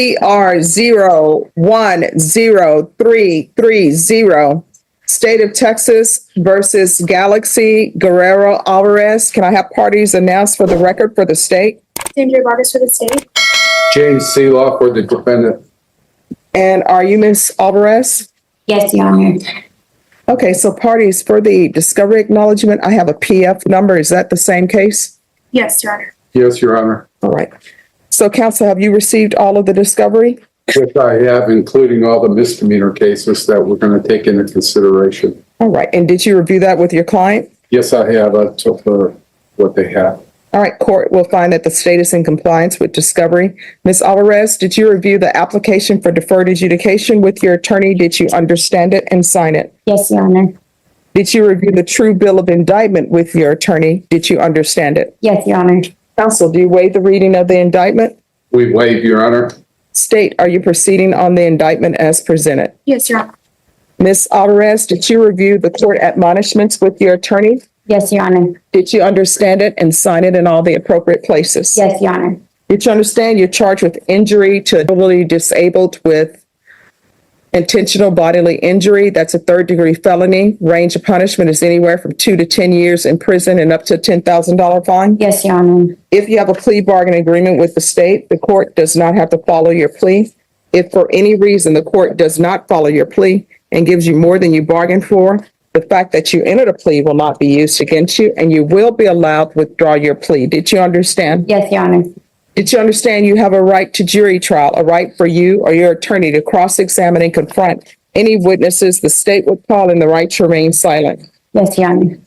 CR010330, State of Texas versus Galaxy Guerrero Alvarez. Can I have parties announced for the record for the state? Sandra Vargas for the state. James Seeloff for the defendant. And are you Ms. Alvarez? Yes, Your Honor. Okay, so parties for the discovery acknowledgement, I have a PF number. Is that the same case? Yes, Your Honor. Yes, Your Honor. All right. So counsel, have you received all of the discovery? Yes, I have, including all the misdemeanor cases that we're going to take into consideration. All right. And did you review that with your client? Yes, I have. I took what they have. All right. Court will find that the state is in compliance with discovery. Ms. Alvarez, did you review the application for deferred adjudication with your attorney? Did you understand it and sign it? Yes, Your Honor. Did you review the true bill of indictment with your attorney? Did you understand it? Yes, Your Honor. Counsel, do you waive the reading of the indictment? We waive, Your Honor. State, are you proceeding on the indictment as presented? Yes, Your Honor. Ms. Alvarez, did you review the court admonishments with your attorney? Yes, Your Honor. Did you understand it and sign it in all the appropriate places? Yes, Your Honor. Did you understand you're charged with injury to a totally disabled with intentional bodily injury? That's a third-degree felony. Range of punishment is anywhere from 2 to 10 years in prison and up to a $10,000 fine. Yes, Your Honor. If you have a plea bargain agreement with the state, the court does not have to follow your plea. If for any reason the court does not follow your plea and gives you more than you bargained for, the fact that you entered a plea will not be used against you, and you will be allowed to withdraw your plea. Did you understand? Yes, Your Honor. Did you understand you have a right to jury trial, a right for you or your attorney to cross-examine and confront any witnesses the state would call and the right to remain silent? Yes, Your Honor.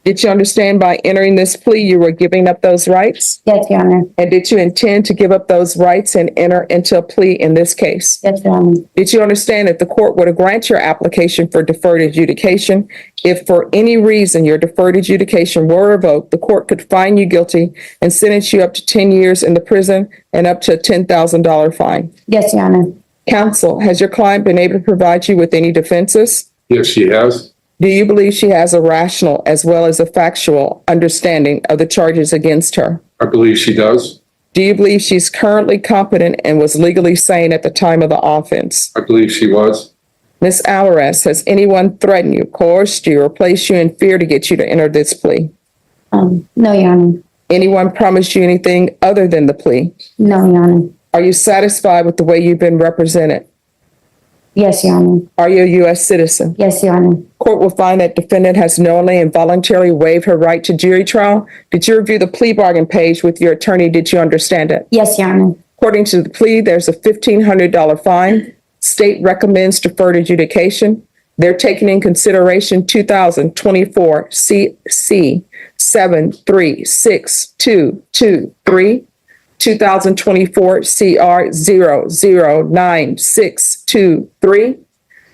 Did you understand by entering this plea you were giving up those rights? Yes, Your Honor. And did you intend to give up those rights and enter into a plea in this case? Yes, Your Honor. Did you understand that the court would grant your application for deferred adjudication? If for any reason your deferred adjudication were revoked, the court could find you guilty and sentence you up to 10 years in the prison and up to a $10,000 fine. Yes, Your Honor. Counsel, has your client been able to provide you with any defenses? Yes, she has. Do you believe she has a rational as well as a factual understanding of the charges against her? I believe she does. Do you believe she's currently competent and was legally sane at the time of the offense? I believe she was. Ms. Alvarez, has anyone threatened you, coerced you, or placed you in fear to get you to enter this plea? No, Your Honor. Anyone promised you anything other than the plea? No, Your Honor. Are you satisfied with the way you've been represented? Yes, Your Honor. Are you a U.S. citizen? Yes, Your Honor. Court will find that defendant has knowingly and voluntarily waived her right to jury trial. Did you review the plea bargain page with your attorney? Did you understand it? Yes, Your Honor. According to the plea, there's a $1,500 fine. State recommends deferred adjudication. They're taking in consideration 2024 CC 736223, 2024 CR 009623,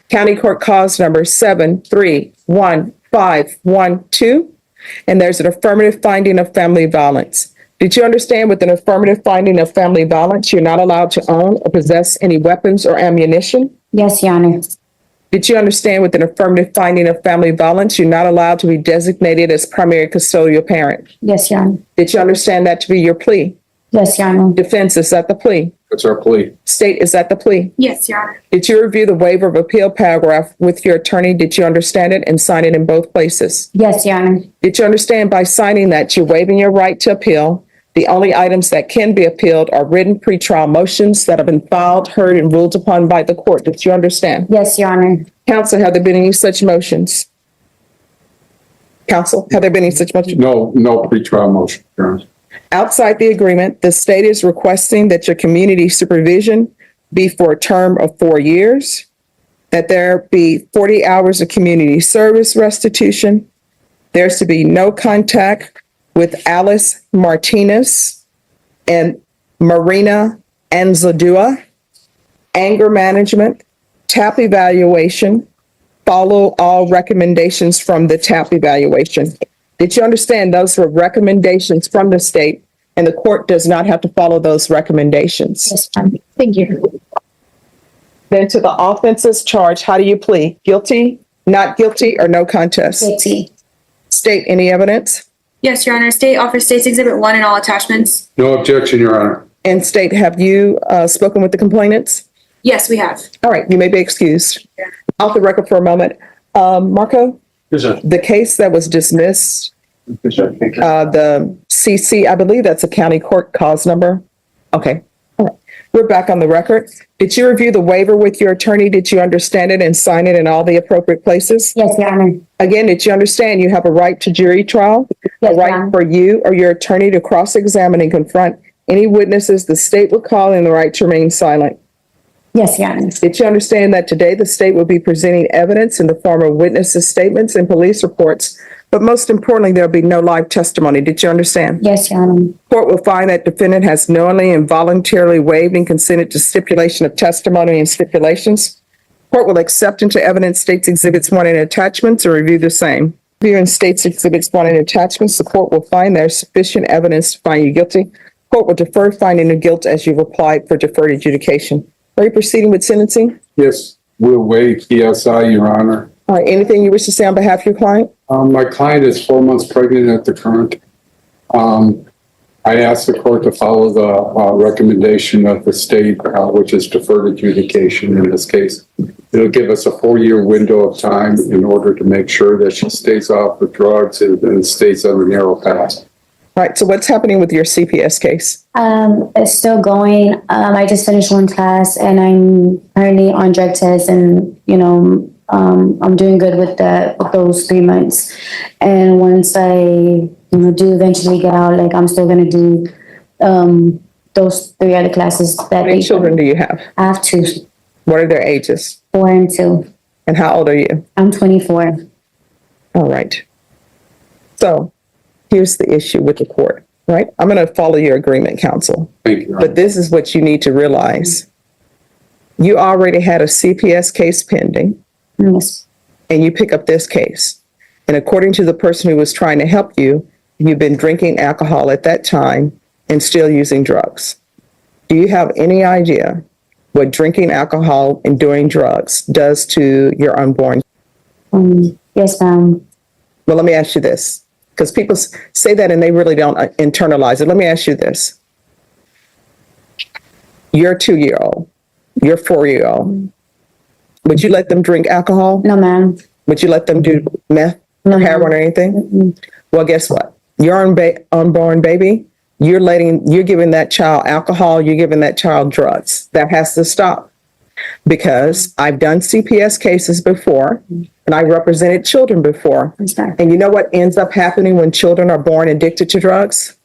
County Court Cause number 731512, and there's an affirmative finding of family violence. Did you understand with an affirmative finding of family violence, you're not allowed to own or possess any weapons or ammunition? Yes, Your Honor. Did you understand with an affirmative finding of family violence, you're not allowed to be designated as primary custodial parent? Yes, Your Honor. Did you understand that to be your plea? Yes, Your Honor. Defense, is that the plea? That's our plea. State, is that the plea? Yes, Your Honor. Did you review the waiver of appeal paragraph with your attorney? Did you understand it and sign it in both places? Yes, Your Honor. Did you understand by signing that you're waiving your right to appeal? The only items that can be appealed are written pretrial motions that have been filed, heard, and ruled upon by the court. Did you understand? Yes, Your Honor. Counsel, have there been any such motions? Counsel, have there been any such motions? No pretrial motion, Your Honor. Outside the agreement, the state is requesting that your community supervision be for a term of 4 years, that there be 40 hours of community service restitution. There's to be no contact with Alice Martinez and Marina Anzaldúa, anger management, TAP evaluation, follow all recommendations from the TAP evaluation. Did you understand those were recommendations from the state and the court does not have to follow those recommendations? Yes, Your Honor. Thank you. Then to the offenses charge, how do you plead? Guilty, not guilty, or no contest? Guilty. State, any evidence? Yes, Your Honor. State offers State's Exhibit 1 and all attachments. No objection, Your Honor. And State, have you spoken with the complainants? Yes, we have. All right, you may be excused. Off the record for a moment. Marco, Yes, sir. the case that was dismissed, the CC, I believe that's a county court cause number. Okay. All right. We're back on the record. Did you review the waiver with your attorney? Did you understand it and sign it in all the appropriate places? Yes, Your Honor. Again, did you understand you have a right to jury trial? A Yes, Your right Honor. for you or your attorney to cross-examine and confront any witnesses the state would call, and the right to remain silent? Yes, Your Honor. Did you understand that today the state will be presenting evidence in the form of witnesses' statements and police reports, but most importantly, there'll be no live testimony? Did you understand? Yes, Your Honor. Court will find that defendant has knowingly and voluntarily waived and consented to stipulation of testimony and stipulations. Court will accept into evidence states exhibits 1 and attachments and review the same. Reviewing states exhibits 1 and attachments, the court will find there's sufficient evidence to find you guilty. Court will defer finding of guilt as you've applied for deferred adjudication. Are you proceeding with sentencing? Yes, we'll waive PSI, Your Honor. All right, anything you wish to say on behalf of your client? My client is 4 months pregnant at the current. I asked the court to follow the recommendation of the state, which is deferred adjudication in this case. It'll give us a 4-year window of time in order to make sure that she stays off the drugs and stays on the narrow path. All right, so what's happening with your CPS case? It's still going. I just finished one class and I'm currently on drug tests and, I'm doing good with those 3 months. And once I, do eventually get out, I'm still going to do, those 3 other classes that How many children do you have? I have 2, What are their ages? 4 and 2. And how old are you? I'm 24. All right. So here's the issue with the court, right? I'm going to follow your agreement, counsel. Thank you, Your Honor. But this is what you need to realize. You already had a CPS case pending, Yes. and you pick up this case. And according to the person who was trying to help you, you've been drinking alcohol at that time and still using drugs. Do you have any idea what drinking alcohol and doing drugs does to your unborn? Yes, ma'am. Well, let me ask you this, because people say that and they really don't internalize it. Let me ask you this. You're 2-year-old, you're 4-year-old. Would you let them drink alcohol? No, ma'am. Would you let them do meth No, or ma'am. heroin or anything? Mm-mm. Well, guess what? Your unborn baby, you're giving that child alcohol, you're giving that child drugs. That has to stop. Because I've done CPS cases before and I represented children before. I'm sorry. And you know what ends up happening when children are born addicted to drugs?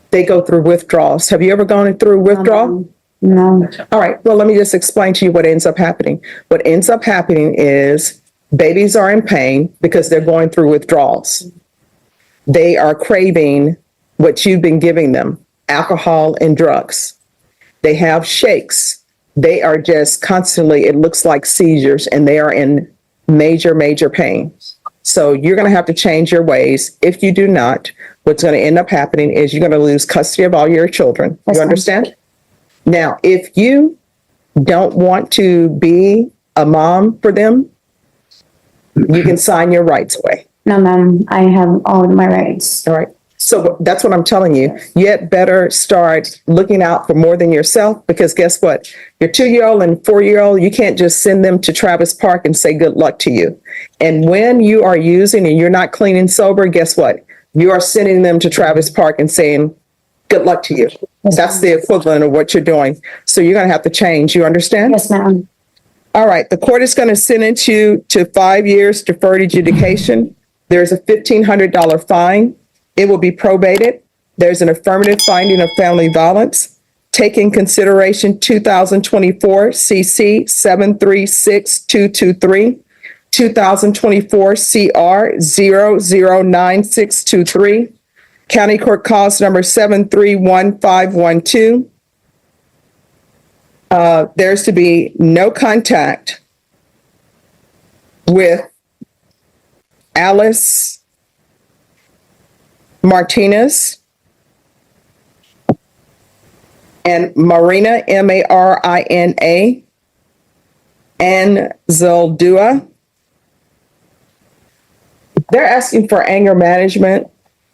They go through withdrawals. Have you ever gone through withdrawal? No. All right. Well, let me just explain to you what ends up happening. What ends up happening is babies are in pain because they're going through withdrawals. They are craving what you've been giving them, alcohol and drugs. They have shakes. They are just constantly, it looks like seizures, and they are in major, major pain. So you're going to have to change your ways. If you do not, what's going to end up happening is you're going to lose custody of all your children. That's You fine. understand? Now, if you don't want to be a mom for them, you can sign your rights away. No, ma'am. I have all of my rights. All right. So that's what I'm telling you. You had better start looking out for more than yourself, because guess what? Your 2-year-old and 4-year-old, you can't just send them to Travis Park and say good luck to you. And when you are using and you're not clean and sober, guess what? You are sending them to Travis Park and saying good luck to you. That's the equivalent of what you're doing. So you're going to have to change. You understand? Yes, ma'am. All right. The court is going to sentence you to 5 years deferred adjudication. There's a $1,500 fine. It will be probated. There's an affirmative finding of family violence. Take in consideration 2024 CC 736223, 2024 CR 009623, County Court Cause number 731512. There's to be no contact with Alice Martinez and Marina, Marina, and Zildua. They're asking for anger management,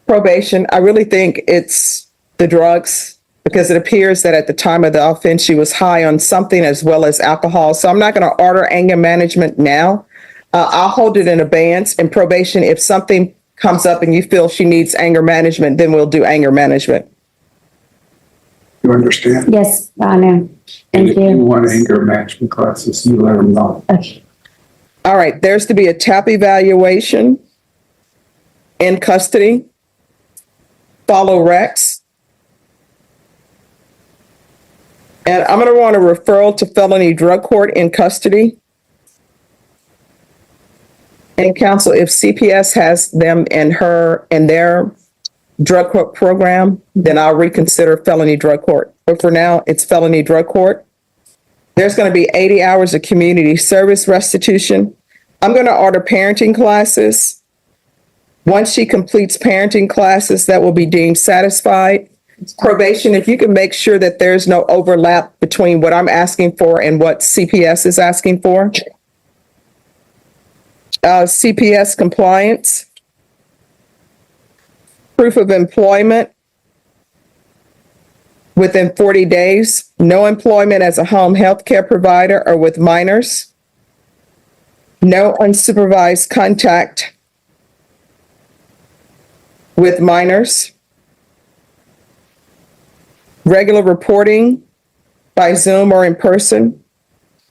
probation. I really think it's the drugs because it appears that at the time of the offense, she was high on something as well as alcohol. So I'm not going to order anger management now. I'll hold it in abeyance. In probation, if something comes up and you feel she needs anger management, then we'll do anger management. You understand? Yes, Your Honor. And Thank if you you. want anger management classes, you let them know. Okay. All right, there's to be a TAP evaluation in custody. Follow Rex. And I'm going to want a referral to felony drug court in custody. And counsel, if CPS has them in their drug court program, then I'll reconsider felony drug court. But for now, it's felony drug court. There's going to be 80 hours of community service restitution. I'm going to order parenting classes. Once she completes parenting classes, that will be deemed satisfied. Probation, if you can make sure that there's no overlap between what I'm asking for and what CPS is asking for. CPS compliance. Proof of employment within 40 days. No employment as a home health care provider or with minors. No unsupervised contact with minors. Regular reporting by Zoom or in person.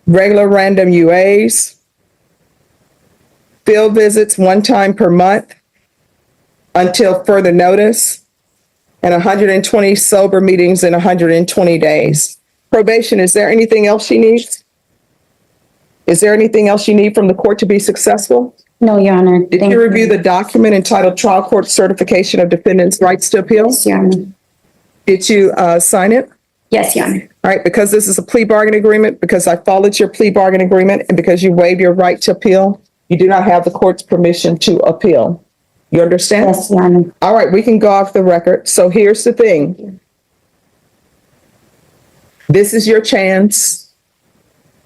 Regular random UAs. Field visits 1 time per month until further notice. And 120 sober meetings in 120 days. Probation, is there anything else she needs? Is there anything else you need from the court to be successful? No, Your Honor. Did you review the document entitled Trial Court Certification of Defendant's Rights to Appeal? Yes, Your Honor. Did you sign it? Yes, Your Honor. All right, because this is a plea bargain agreement, because I followed your plea bargain agreement, and because you waive your right to appeal, you do not have the court's permission to appeal. You understand? Yes, Your Honor. All right, we can go off the record. So here's the thing. This is your chance.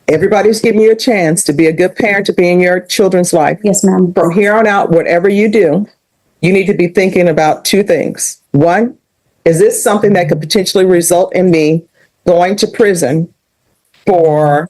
Everybody's giving you a chance to be a good parent, to be in your children's life. Yes, ma'am. From here on out, whatever you do, you need to be thinking about 2 things. 1, is this something that could potentially result in me going to prison for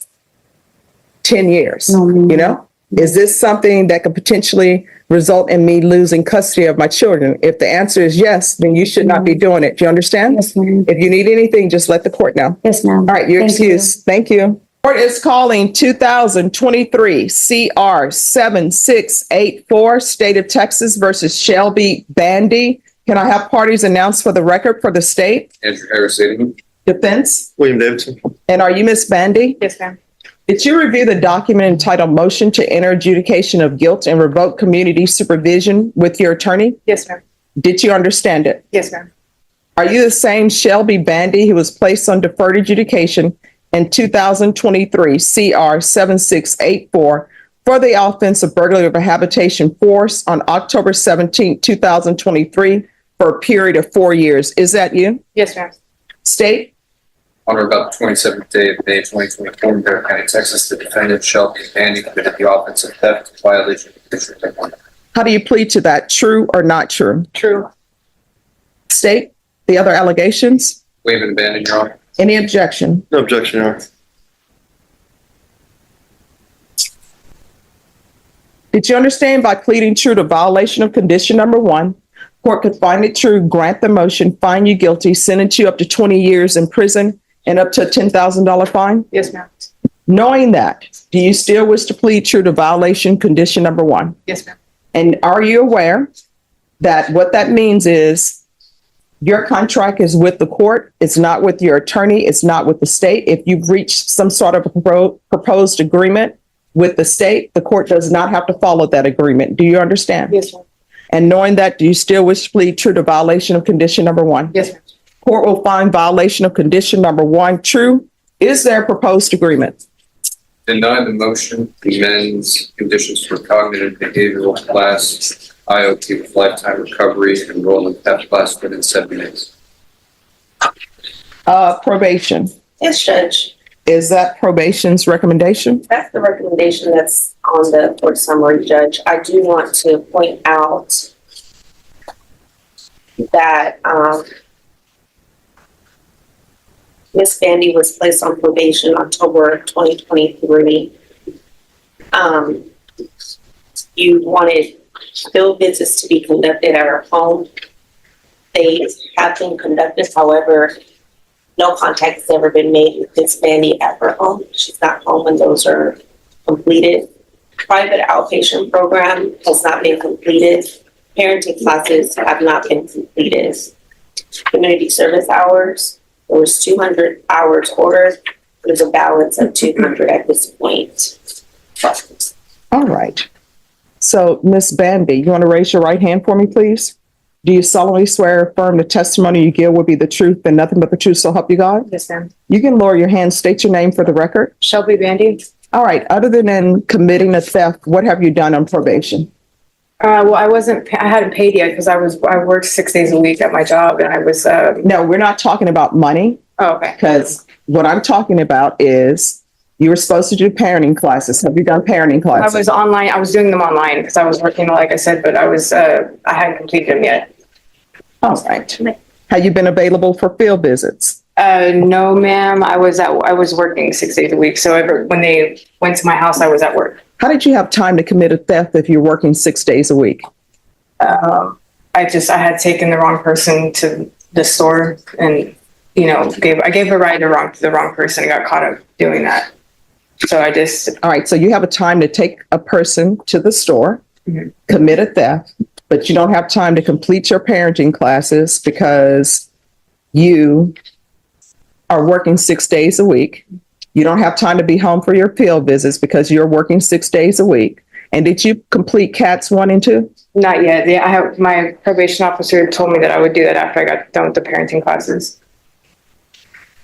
10 years? No, ma'am. You know, is this something that could potentially result in me losing custody of my children? If the answer is yes, then you should not be doing it. Do you understand? Yes, ma'am. If you need anything, just let the court know. Yes, ma'am. All right, you're Thank you. excused. Thank you. Court is calling 2023 CR 7684, State of Texas versus Shelby Bandy. Can I have parties announced for the record for the state? Andrew Harris, Aiden. Defense? William Davidson. And are you Miss Bandy? Yes, ma'am. Did you review the document entitled Motion to Enter Adjudication of Guilt and Revoke Community Supervision with your attorney? Yes, ma'am. Did you understand it? Yes, ma'am. Are you the same Shelby Bandy who was placed on deferred adjudication in 2023 CR 7684 for the offense of burglary of a habitation force on October 17, 2023 for a period of 4 years? Is that you? Yes, ma'am. State? On or about the 27th day of May 2024 in Bear County, Texas, the defendant Shelby Bandy committed the offense of theft in violation of District 1. How do you plead to that? True or not true? True. State? The other allegations? Waive and abandon, Your Honor. Any objection? No objection, Your Honor. Did you understand by pleading true to violation of condition number 1, court could find it true, grant the motion, find you guilty, sentence you up to 20 years in prison and up to a $10,000 fine? Yes, ma'am. Knowing that, do you still wish to plead true to violation condition number 1? Yes, ma'am. And are you aware that what that means is your contract is with the court, it's not with your attorney, it's not with the state. If you've reached some sort of a proposed agreement with the state, the court does not have to follow that agreement. Do you understand? Yes, ma'am. And knowing that, do you still wish to plead true to violation of condition number 1? Yes, ma'am. Court will find violation of condition number 1 true. Is there a proposed agreement? Deny the motion, amends conditions for cognitive behavioral class, IOP with lifetime recovery, enrollment PEP class within 7 days. Probation. Yes, Judge. Is that probation's recommendation? That's the recommendation that's on the court summary, Judge. I do want to point out that Miss Bandy was placed on probation October 2023. You wanted field visits to be conducted at her home. They have been conducted, however, no contact has ever been made with Miss Bandy at her home. She's not home when those are completed. Private outpatient program has not been completed. Parenting classes have not been completed. Community service hours, there was 200 hours ordered. There's a balance of 200 at this point. All right. So, Ms. Bandy, you want to raise your right hand for me, please? Do you solemnly swear or affirm the testimony you give will be the truth and nothing but the truth, so help you God? Yes, ma'am. You can lower your hand, state your name for the record. Shelby Bandy. All right. Other than committing a theft, what have you done on probation? Well, I hadn't paid yet because I worked 6 days a week at my job and I was, No, we're not talking about money, oh, okay. because what I'm talking about is you were supposed to do parenting classes. Have you done parenting I classes? was online, I was doing them online because I was working, like I said, but I hadn't completed them yet. All right. Have you been available for field visits? No, ma'am, I was working 6 days a week. So when they went to my house, I was at work. How did you have time to commit a theft if you're working 6 days a week? I had taken the wrong person to the store and, I gave a ride to the wrong person and got caught up doing that. So All right, so you have a time to take a person to the store, commit a theft, but you don't have time to complete your parenting classes because you are working 6 days a week. You don't have time to be home for your field visits because you're working 6 days a week. And did you complete CATs 1 and 2? Not yet. Yeah, my probation officer told me that I would do that after I got done with the parenting classes.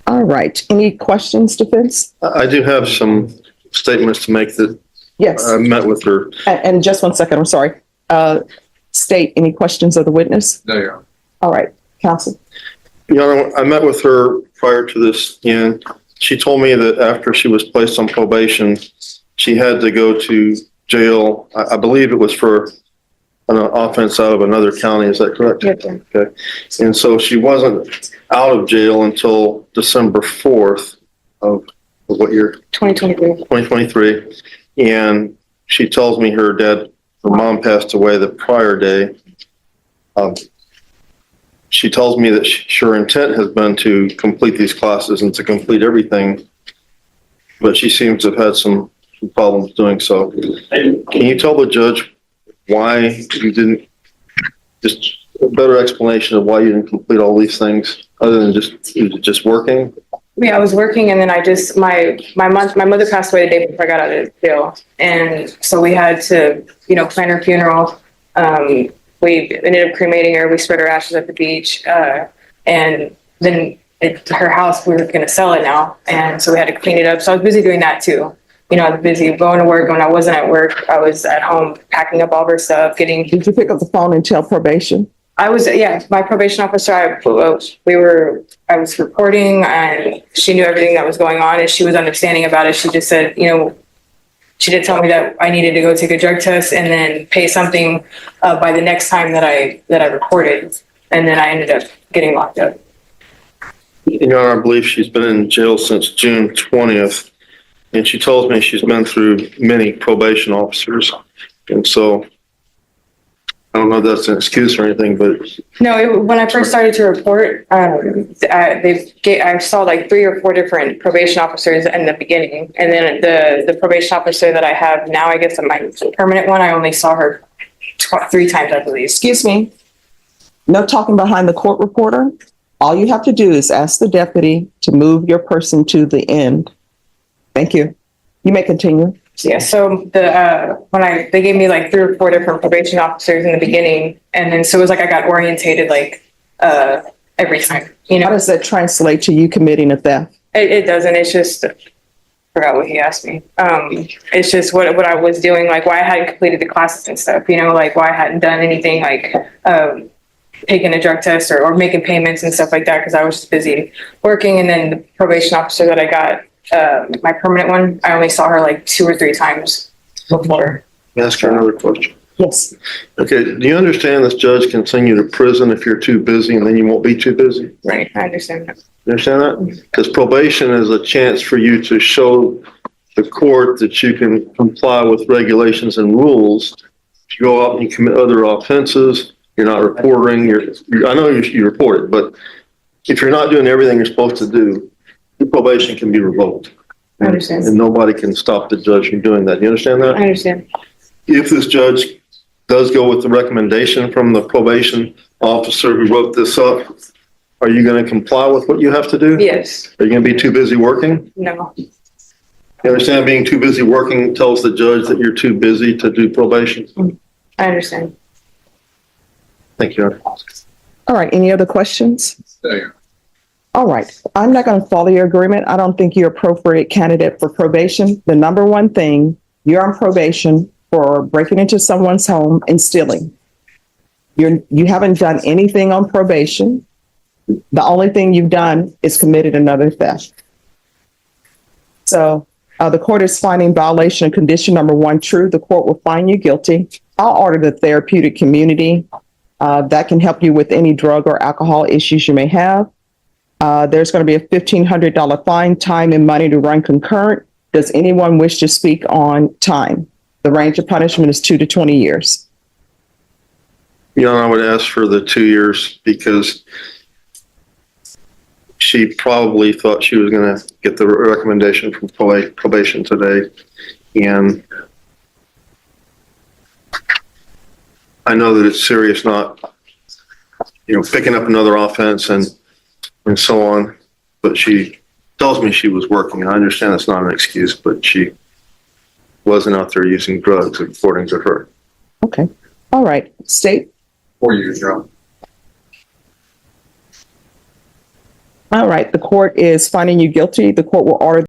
All right. Any questions, defense? I do have some statements to make that Yes. I met with her. And just 1 second, I'm sorry. State any questions of the witness? No, Your Honor. All right, counsel. Your Honor, I met with her prior to this, and she told me that after she was placed on probation, she had to go to jail. I believe it was for an offense out of another county. Is that correct? Yes, sir. Okay. And so she wasn't out of jail until December 4th of what year? 2023. 2023. And she tells me her mom passed away the prior day. She tells me that her intent has been to complete these classes and to complete everything, but she seems to have had some problems doing so. Can you tell the judge why you didn't, just a better explanation of why you didn't complete all these things other than just working? Yeah, I was working and then my mother passed away the day before I got out of jail. And so we had to, plan her funeral. We ended up cremating her. We spread her ashes at the beach. And then her house, we were going to sell it now. And so we had to clean it up. So I was busy doing that too. I was busy going to work. When I wasn't at work, I was at home packing up all of her stuff, Did you pick up the phone and tell probation? my probation officer, I was reporting and she knew everything that was going on and she was understanding about it. She just said, she did tell me that I needed to go take a drug test and then pay something by the next time that I reported. And then I ended up getting locked up. Your Honor, I believe she's been in jail since June 20th. And she tells me she's been through many probation officers. And so I don't know if that's an excuse or anything, but No, when I first started to report, I saw like 3 or 4 different probation officers in the beginning. And then the probation officer that I have now, I guess my permanent one, I only saw her 3 times, I believe. Excuse me. No talking behind the court reporter. All you have to do is ask the deputy to move your person to the end. Thank you. You may continue. Yeah, so they gave me like 3 or 4 different probation officers in the beginning, and then so it was like I got orientated like every time. How does that translate to you committing a theft? It doesn't. It's just I forgot what he asked me. It's just what I was doing, like why I hadn't completed the classes and stuff. Like why I hadn't done anything like taking a drug test or making payments and stuff like that because I was just busy working. And then the probation officer that I got. My permanent one, I only saw her like 2 or 3 times before. let me ask her another question. Yes. Okay, do you understand this judge can send you to prison if you're too busy and then you won't be too busy? Right, I understand that. You understand that? Because probation is a chance for you to show the court that you can comply with regulations and rules. If you go out and you commit other offenses, you're not reporting, I know you report it, but if you're not doing everything you're supposed to do, your probation can be revoked. I understand. And nobody can stop the judge from doing that. You understand that? I understand. If this judge does go with the recommendation from the probation officer who wrote this up, are you going to comply with what you have to do? Yes, Are you going to be too busy working? no, You understand being too busy working tells the judge that you're too busy to do probation? I understand. Thank you. All right, any other questions? There. All right, I'm not going to follow your agreement. I don't think you're appropriate candidate for probation. The number one thing, you're on probation for breaking into someone's home and stealing. You haven't done anything on probation. The only thing you've done is committed another theft. So the court is finding violation of condition number 1 true. The court will find you guilty. I'll order the therapeutic community. That can help you with any drug or alcohol issues you may have. There's going to be a $1,500 fine, time and money to run concurrent. Does anyone wish to speak on time? The range of punishment is 2 to 20 years. Your Honor, I would ask for the 2 years because she probably thought she was going to get the recommendation from probation today. And I know that it's serious, not, picking up another offense and so on, but she tells me she was working. I understand that's not an excuse, but she wasn't out there using drugs, according to her. Okay. All right. State. 4 years, Your Honor. All right. The court is finding you guilty. The court will order